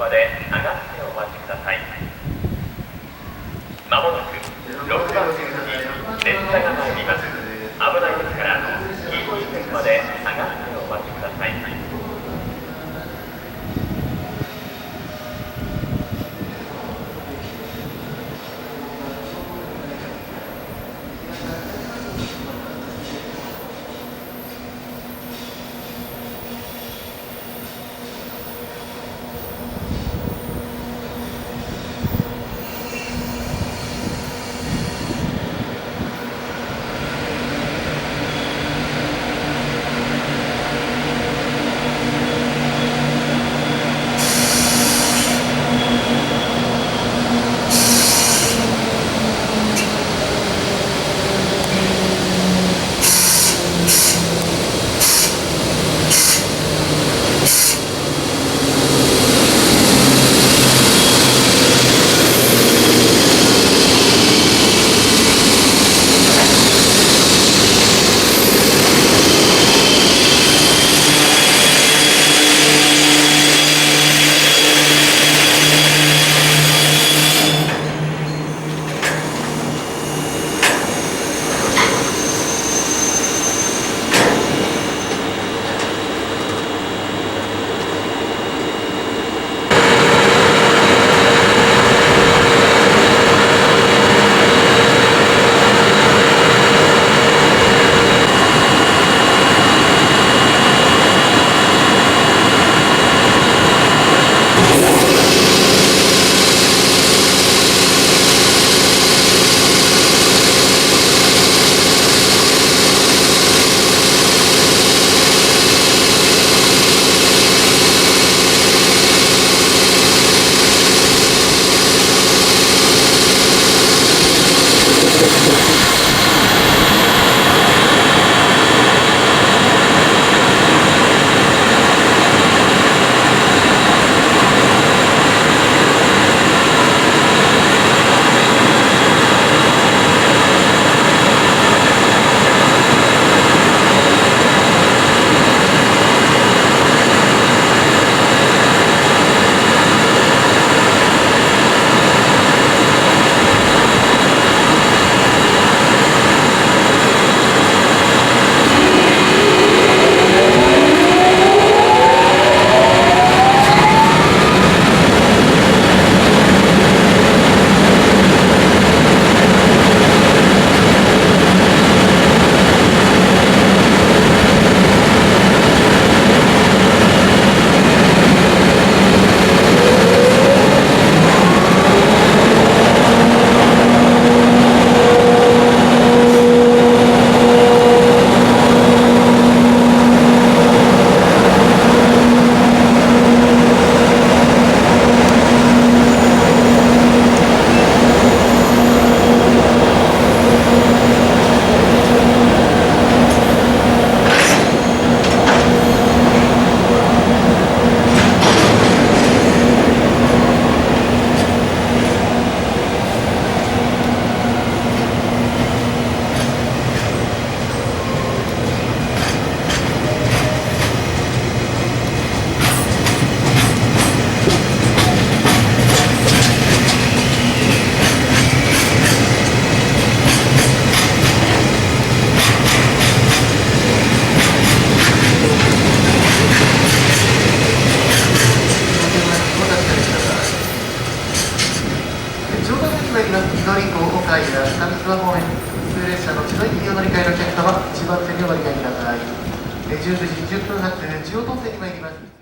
まで上がってお待ちください。まもなく6番線に列車が参ります。危ないですから黄色い線まで上がってお待ちください。緑高岡や上諏訪方面普通列車の千葉行きを乗り換えのお客様、1番線にお乗り換えください。19時10分発中央本線に参ります。